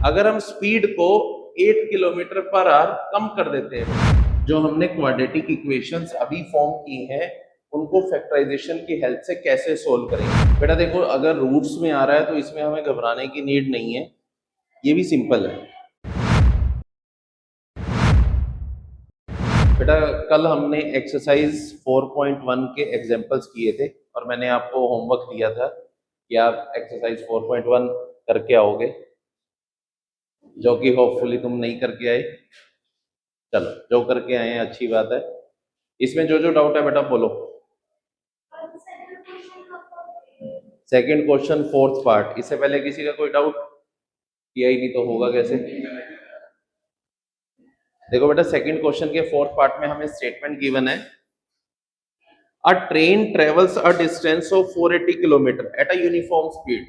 अगर हम स्पीड को 8 किलोमीटर पर आवर कम कर देते हैं, जो हमने क्वाड्रेटिक इक्वेशंस अभी फॉर्म की हैं उनको फैक्टराइजेशन की हेल्प से कैसे सोल्व करेंगे। बेटा देखो, अगर रूट्स में आ रहा है तो इसमें हमें घबराने की नीड नहीं है, ये भी सिंपल है। बेटा कल हमने एक्सरसाइज 4.1 के एग्जांपल्स किए थे और मैंने आपको होमवर्क दिया था कि आप एक्सरसाइज 4.1 करके आओगे, जो कि होपफुली तुम नहीं करके आए। चलो, जो करके आए हैं अच्छी बात है। इसमें जो जो डाउट है बेटा बोलो। सेकंड क्वेश्चन फोर्थ पार्ट, इससे पहले किसी का कोई डाउट किया ही नहीं तो होगा कैसे। देखो बेटा, सेकंड क्वेश्चन के फोर्थ पार्ट में हमें स्टेटमेंट गिवन है, a train travels a distance of 480 kilometre at a uniform speed.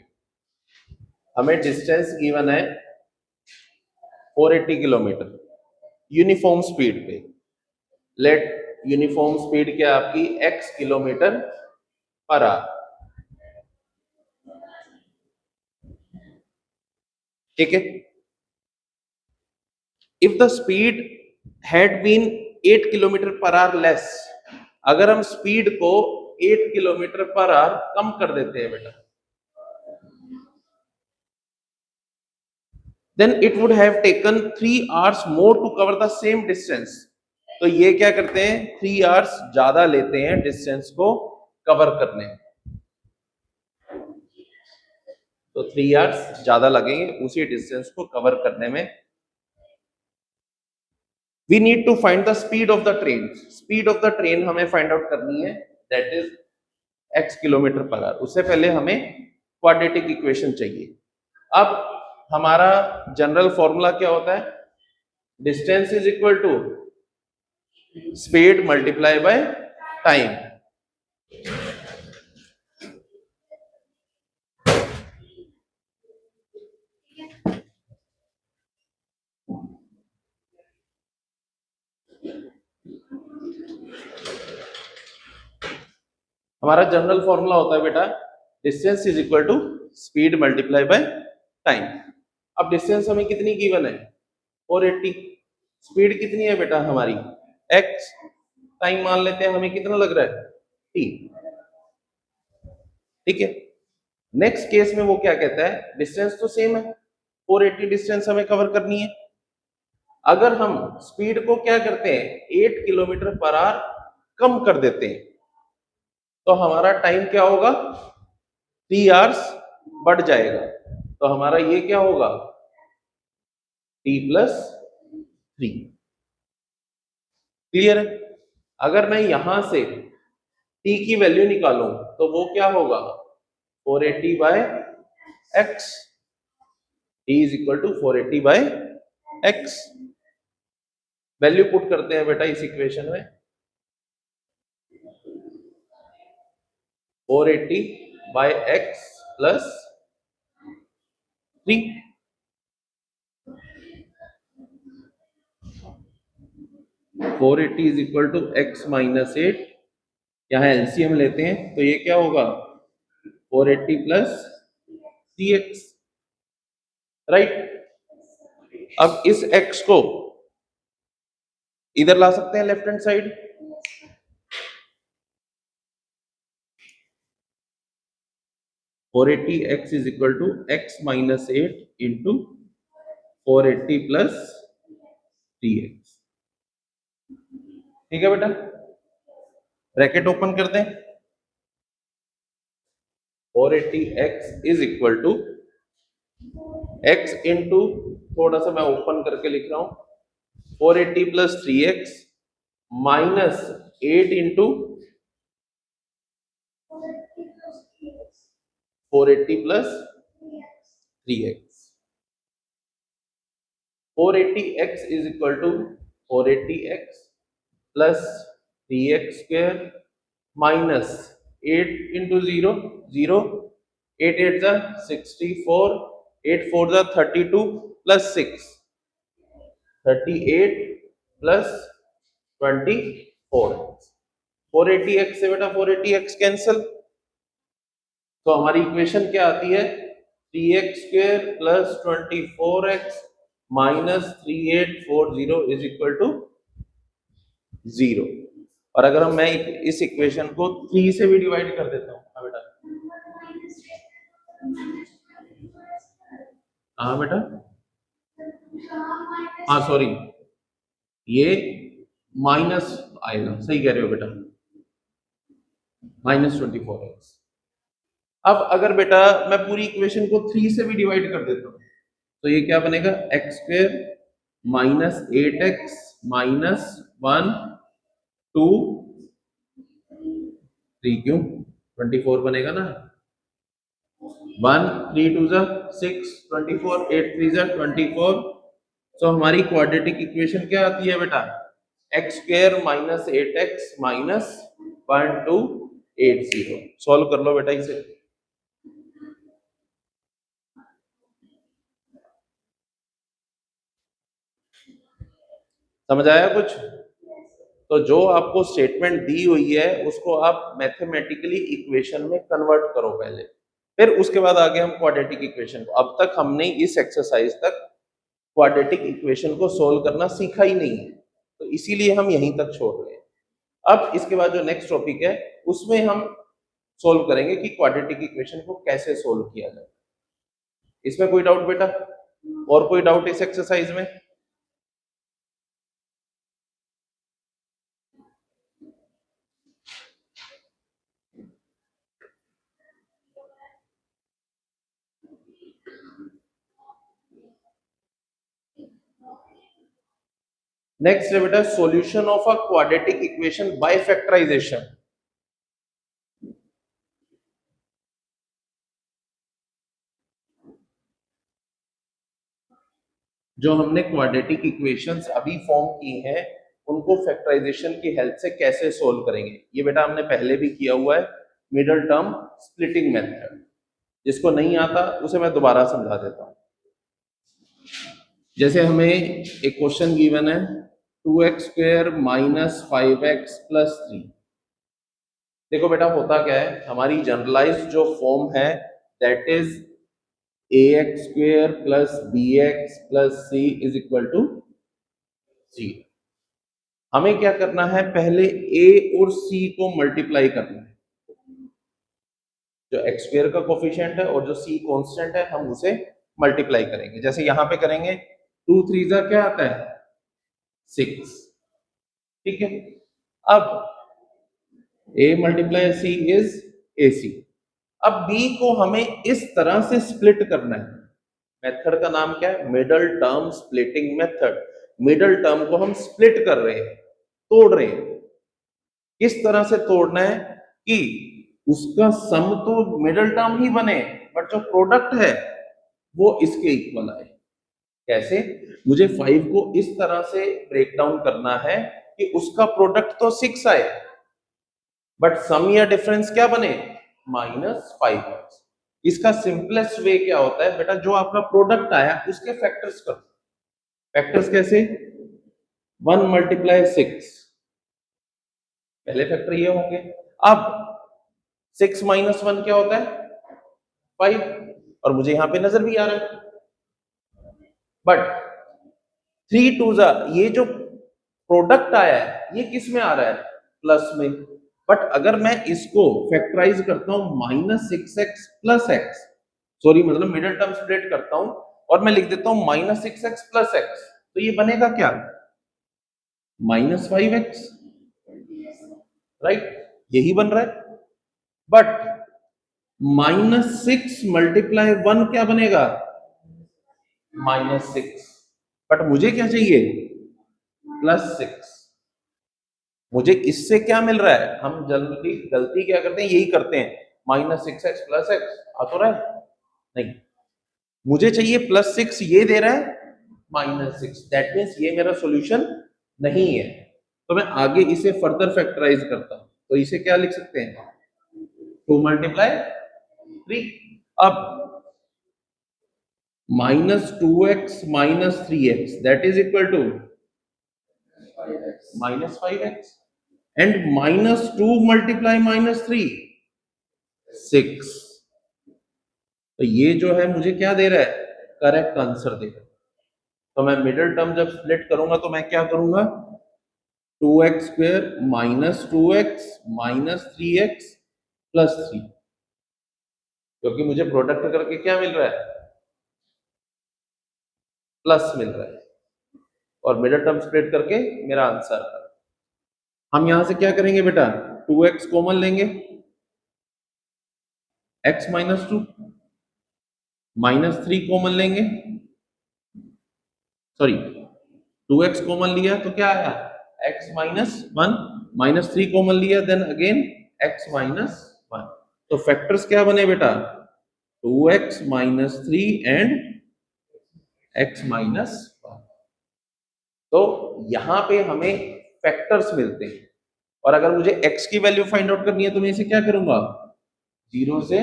हमें डिस्टेंस गिवन है 480 किलोमीटर यूनिफॉर्म स्पीड पे। लेट यूनिफॉर्म स्पीड क्या आपकी x किलोमीटर पर आवर, ठीक है। If the speed had been 8 kilometre per hour less, अगर हम speed को 8 किलोमीटर पर आवर कम कर देते हैं बेटा, then it would have taken 3 hours more to cover the same distance. तो ये क्या करते हैं, 3 आवर्स ज्यादा लेते हैं डिस्टेंस को कवर करने में, तो 3 आवर्स ज्यादा लगेंगे उसी डिस्टेंस को कवर करने में। We need to find the speed of the train. Speed of the train हमें फाइंड आउट करनी है, that is x kilometre per hour. उससे पहले हमें क्वाड्रेटिक इक्वेशन चाहिए। अब हमारा जनरल फॉर्मूला क्या होता है, distance is equal to speed multiply by time. हमारा जनरल फॉर्मूला होता है बेटा, distance is equal to speed multiply by time. अब डिस्टेंस हमें कितनी गिवन है, 480। स्पीड कितनी है बेटा हमारी x, टाइम मान लेते हैं हमें कितना लग रहा है t, ठीक है। नेक्स्ट केस में वो क्या कहता है, डिस्टेंस तो सेम है, 480 डिस्टेंस हमें कवर करनी है। अगर हम स्पीड को क्या करते हैं 8 किलोमीटर पर आवर कम कर देते हैं, तो हमारा टाइम क्या होगा, 3 आवर्स बढ़ जाएगा। तो हमारा ये क्या होगा, t+3। क्लियर है। अगर मैं यहां से t की वैल्यू निकालूं तो वो क्या होगा, 480 by x। t is equal to 480 by x। Value put करते हैं बेटा इस इक्वेशन में, 480 by x plus 3। Four eighty is equal to x minus 8। यहाँ एलसीएम लेते हैं तो ये क्या होगा, 480 प्लस 3x, राइट। अब इस x को इधर ला सकते हैं left hand side, 480 x is equal to x minus 8 into 480 plus 3x, ठीक है बेटा। ब्रैकेट ओपन कर दें, 480 x is equal to x into, थोड़ा सा मैं ओपन करके लिख रहा हूं, 480 plus 3x minus 8 into 480 plus 3x। 480x is equal to 480x plus 3x square minus 8 into 0 0, 8 8 जा 64, 8 4 जा 32 प्लस 6 38 प्लस 24। 480x से बेटा 480x कैंसिल, तो हमारी इक्वेशन क्या आती है, 3x² plus 24x minus 3840 is equal to 0। और अगर हम मैं इस इक्वेशन को 3 से भी डिवाइड कर देता हूँ, हाँ बेटा, हाँ बेटा, हाँ सॉरी, ये माइनस आएगा, सही कह रहे हो बेटा, -24x। अब अगर बेटा मैं पूरी इक्वेशन को 3 से भी डिवाइड कर देता हूँ तो ये क्या बनेगा, x² माइनस 8x माइनस 1 2 3, क्यों 24 बनेगा ना, 1 3 2 जा 6 24 8 3 जा 24। तो हमारी क्वाड्रेटिक इक्वेशन क्या आती है बेटा, x² minus 8x minus 1280। Solve कर लो बेटा इसे। समझ आया कुछ? तो जो आपको स्टेटमेंट दी हुई है उसको आप मैथमेटिकली इक्वेशन में कन्वर्ट करो पहले, फिर उसके बाद आगे हम क्वाड्रेटिक इक्वेशन को। अब तक हमने इस एक्सरसाइज तक क्वाड्रेटिक इक्वेशन को सोल्व करना सीखा ही नहीं है, तो इसीलिए हम यहीं तक छोड़ रहे हैं। अब इसके बाद जो नेक्स्ट टॉपिक है उसमें हम सोल्व करेंगे कि क्वाड्रेटिक इक्वेशन को कैसे सोल्व किया जाए। इसमें कोई डाउट बेटा? और कोई डाउट इस एक्सरसाइज में? नेक्स्ट है बेटा solution of a quadratic equation by factorisation. जो हमने क्वाड्रेटिक इक्वेशंस अभी फॉर्म की हैं उनको फैक्टराइजेशन की हेल्प से कैसे सोल्व करेंगे, ये बेटा हमने पहले भी किया हुआ है, मिडल टर्म स्प्लिटिंग मेथड। जिसको नहीं आता उसे मैं दोबारा समझा देता हूँ। जैसे हमें एक क्वेश्चन गिवन है 2x² माइनस 5x प्लस 3। देखो बेटा होता क्या है, हमारी जनरलाइज्ड जो फॉर्म है that is ax² plus bx plus c is equal to 0। हमें क्या करना है, पहले a और c को मल्टीप्लाई करना है। जो x² का कोफिशिएंट है और जो c कांस्टेंट है हम उसे मल्टीप्लाई करेंगे। जैसे यहां पे करेंगे 2 3 जा क्या आता है 6, ठीक है। अब a multiply c is ac। अब b को हमें इस तरह से स्प्लिट करना है। मेथड का नाम क्या है, middle term splitting method. Middle term को हम स्प्लिट कर रहे हैं, तोड़ रहे हैं। किस तरह से तोड़ना है कि उसका सम तो मिडल टर्म ही बने बट जो प्रोडक्ट है वो इसके इक्वल आए। कैसे, मुझे 5 को इस तरह से ब्रेक डाउन करना है कि उसका प्रोडक्ट तो 6 आए बट सम या डिफरेंस क्या बने, -5। इसका सिंपलेस्ट वे क्या होता है बेटा, जो आपका प्रोडक्ट आया उसके फैक्टर्स कर। फैक्टर्स कैसे, 1 मल्टीप्लाई 6, पहले फैक्टर ये होंगे। अब 6 माइनस 1 क्या होता है 5, और मुझे यहां पे नजर भी आ रहा है। बट 3 2 जा, ये जो प्रोडक्ट आया है ये किस में आ रहा है, प्लस में। बट अगर मैं इसको फैक्टराइज करता हूं -6x प्लस x, सॉरी मतलब मिडिल टर्म स्प्लिट करता हूं और मैं लिख देता हूं -6x प्लस x, तो ये बनेगा क्या, -5x, राइट, यही बन रहा है। बट -6 मल्टीप्लाई 1 क्या बनेगा, -6। बट मुझे क्या चाहिए, +6। मुझे इससे क्या मिल रहा है, हम जल्दी गलती क्या करते हैं, यही करते हैं, -6x प्लस x आ तो रहा है, नहीं, मुझे चाहिए +6, ये दे रहा है -6, दैट मीन्स ये मेरा सॉल्यूशन नहीं है। तो मैं आगे इसे फर्दर फैक्टराइज करता हूं, तो इसे क्या लिख सकते हैं, 2 मल्टीप्लाई 3। अब -2x minus 3x that is equal to -5x, and -2 multiply -3 6। तो ये जो है मुझे क्या दे रहा है, करेक्ट आंसर दे रहा है। तो मैं मिडिल टर्म जब स्प्लिट करूंगा तो मैं क्या करूंगा, 2x² minus 2x minus 3x plus 3, क्योंकि मुझे प्रोडक्ट करके क्या मिल रहा है, प्लस मिल रहा है, और मिडिल टर्म स्प्लिट करके मेरा आंसर है। हम यहां से क्या करेंगे बेटा, 2x कॉमन लेंगे, x माइनस 2 माइनस 3 कॉमन लेंगे, सॉरी 2x कॉमन लिया तो क्या आया, x माइनस 1, माइनस 3 कॉमन लिया देन अगेन x माइनस 1। तो फैक्टर्स क्या बने बेटा, 2x minus 3 and x minus 1। तो यहां पे हमें फैक्टर्स मिलते हैं, और अगर मुझे x की वैल्यू फाइंड आउट करनी है तो मैं इसे क्या करूंगा, जीरो से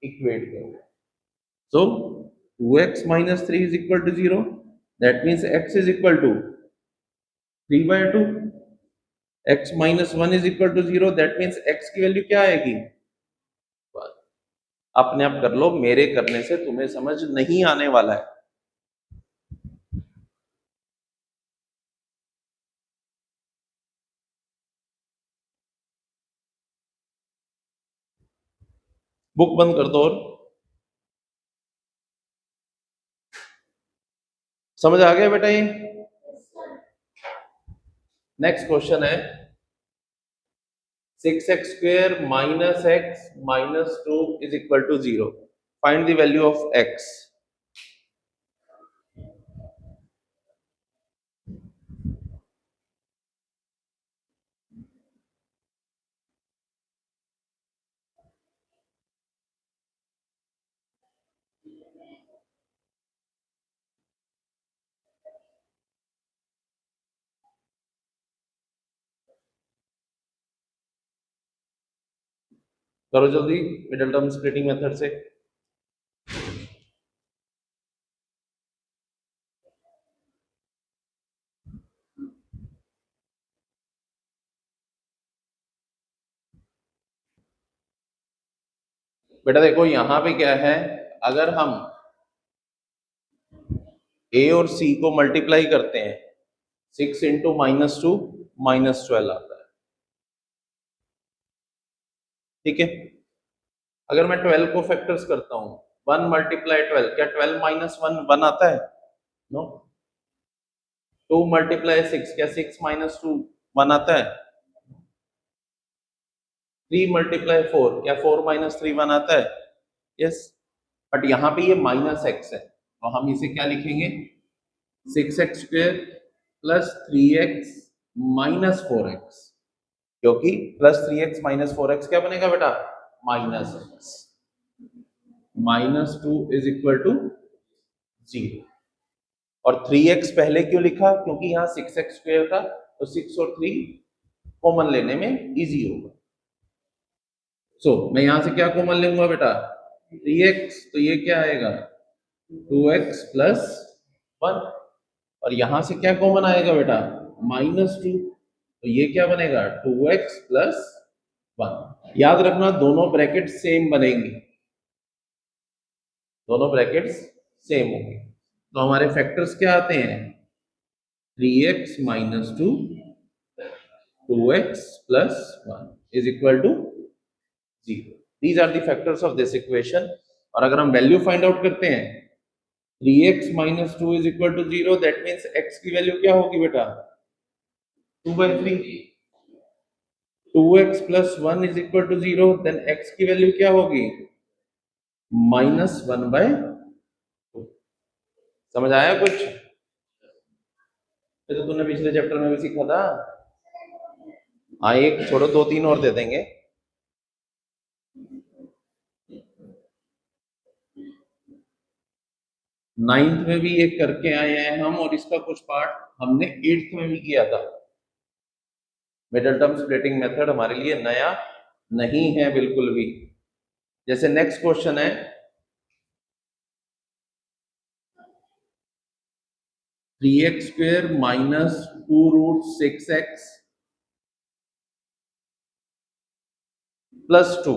इक्वेट करूंगा। So 2x minus 3 is equal to 0. That means x is equal to 3 by 2. x minus 1 is equal to 0. That means x की वैल्यू क्या आएगी, 1। अपने आप कर लो, मेरे करने से तुम्हें समझ नहीं आने वाला है। बुक बंद कर दो, और समझ आ गया बेटा ये। नेक्स्ट क्वेश्चन है 6x² minus x minus 2 is equal to 0. Find the value of x. करो जल्दी मिडिल टर्म स्प्लिटिंग मेथड से। बेटा देखो यहां पे क्या है, अगर हम a और c को मल्टीप्लाई करते हैं, 6 इंटू माइनस 2 माइनस 12 आता है, ठीक है। अगर मैं 12 को फैक्टर्स करता हूं, 1 मल्टीप्लाई 12, क्या 12 माइनस 1 1 आता है, नो। 2 मल्टीप्लाई 6, क्या 6 माइनस 2 1 आता है। 3 मल्टीप्लाई 4, क्या 4 माइनस 3 1 आता है, यस। बट यहाँ पे ये माइनस एक्स है, तो हम इसे क्या लिखेंगे, 6x² plus 3x minus 4x, क्योंकि प्लस 3x माइनस 4x क्या बनेगा बेटा, minus x. Minus 2 is equal to 0। और 3x पहले क्यों लिखा, क्योंकि यहाँ 6x² था, तो 6 और 3 कॉमन लेने में इजी होगा। सो मैं यहां से क्या कॉमन लूंगा बेटा, 3x, तो ये क्या आएगा 2x प्लस 1, और यहां से क्या कॉमन आएगा बेटा, माइनस 2, तो ये क्या बनेगा 2x प्लस 1। याद रखना दोनों ब्रैकेट सेम बनेंगे, दोनों ब्रैकेट्स सेम होंगे। तो हमारे फैक्टर्स क्या आते हैं, 3x minus 2, 2x plus 1 is equal to 0। These are the factors of this equation. और अगर हम वैल्यू फाइंड आउट करते हैं, 3x minus 2 is equal to 0, that means x की वैल्यू क्या होगी बेटा, 2/3। 2x plus 1 is equal to 0, then x की वैल्यू क्या होगी, माइनस 1/2। समझ आया कुछ, ये तो तूने पिछले चैप्टर में भी सीखा था। हाँ एक छोड़ो, दो तीन और दे देंगे। नाइन्थ में भी एक करके आए हैं हम, और इसका कुछ पार्ट हमने एट्थ में भी किया था। मिडिल टर्म स्प्लिटिंग मेथड हमारे लिए नया नहीं है बिल्कुल भी। जैसे नेक्स्ट क्वेश्चन है 3x² minus 2√6x plus 2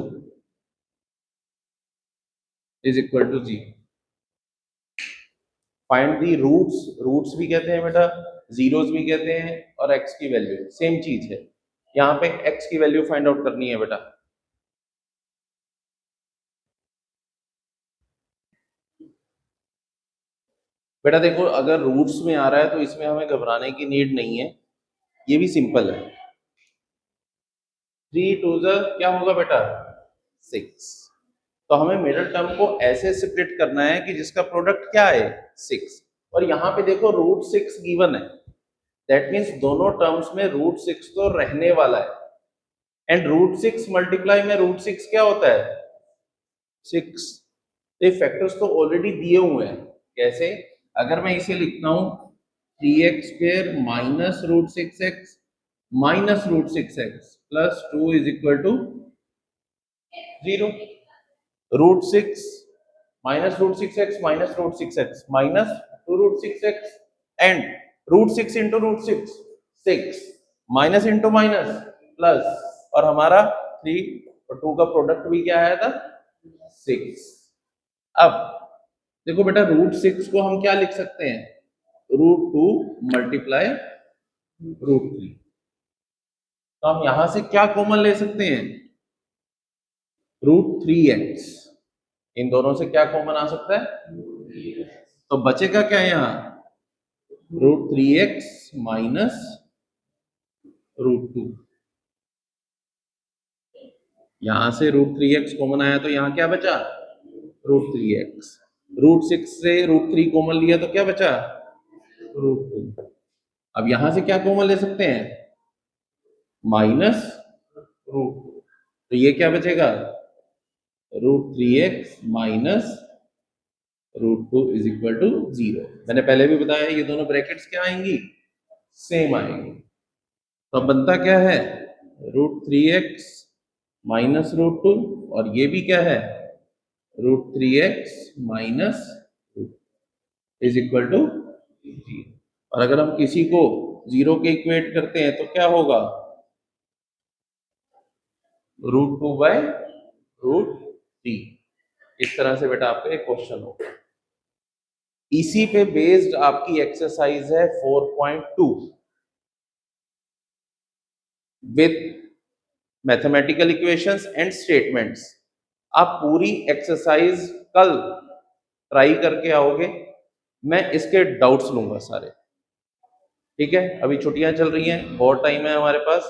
is equal to 0। Find the roots, roots भी कहते हैं बेटा, जीरोस भी कहते हैं, और एक्स की वैल्यू सेम चीज है। यहाँ पे एक्स की वैल्यू फाइंड आउट करनी है बेटा। बेटा देखो, अगर रूट्स में आ रहा है तो इसमें हमें घबराने की नीड नहीं है, ये भी सिंपल है। 3 टू ज़ क्या होगा बेटा 6। तो हमें मिडिल टर्म को ऐसे स्प्लिट करना है कि जिसका प्रोडक्ट क्या है 6। और यहाँ पे देखो रूट 6 गिवन है, दैट मीन्स दोनों टर्म्स में रूट 6 तो रहने वाला है। एंड रूट 6 मल्टीप्लाई में रूट 6 क्या होता है 6। ये फैक्टर्स तो ऑलरेडी दिए हुए हैं। कैसे? अगर मैं इसे लिखता हूं 3x square minus root 6x minus root 6x plus 2 is equal to 0। Root 6 minus root 6x minus root 6x minus 2 root 6x and root 6 into root 6 minus into minus plus, और हमारा 3 और 2 का प्रोडक्ट भी क्या आया था 6। अब देखो बेटा रूट 6 को हम क्या लिख सकते हैं, रूट 2 मल्टीप्लाई रूट 3। तो हम यहां से क्या कॉमन ले सकते हैं रूट 3x। इन दोनों से क्या कॉमन आ सकता है, तो बचेगा क्या यहाँ रूट 3x माइनस रूट 2। यहां से रूट 3x कॉमन आया तो यहाँ क्या बचा रूट 3x। रूट 6 से रूट 3 कॉमन लिया तो क्या बचा रूट 2। अब यहां से क्या कॉमन ले सकते हैं माइनस रूट 2, तो ये क्या बचेगा root 3x minus root 2 is equal to 0। मैंने पहले भी बताया ये दोनों ब्रैकेट्स क्या आएंगी सेम आएंगी। तो अब बनता क्या है रूट 3x माइनस रूट 2, और ये भी क्या है root 3x minus is equal to 0। और अगर हम किसी को 0 के इक्वेट करते हैं तो क्या होगा रूट 2 बाय रूट 3। इस तरह से बेटा आपका एक क्वेश्चन होगा। इसी पे बेस्ड आपकी एक्सरसाइज है 4.2 with mathematical equations and statements. आप पूरी एक्सरसाइज कल ट्राई करके आओगे, मैं इसके डाउट्स लूंगा सारे। ठीक है, अभी छुट्टियां चल रही हैं, बहुत टाइम है हमारे पास,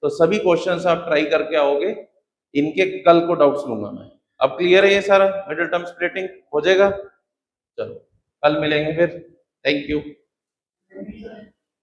तो सभी क्वेश्चंस आप ट्राई करके आओगे, इनके कल को डाउट्स लूंगा मैं। अब क्लियर है ये सारा मिडिल टर्म स्प्लिटिंग हो जाएगा। चलो कल मिलेंगे फिर, थैंक यू।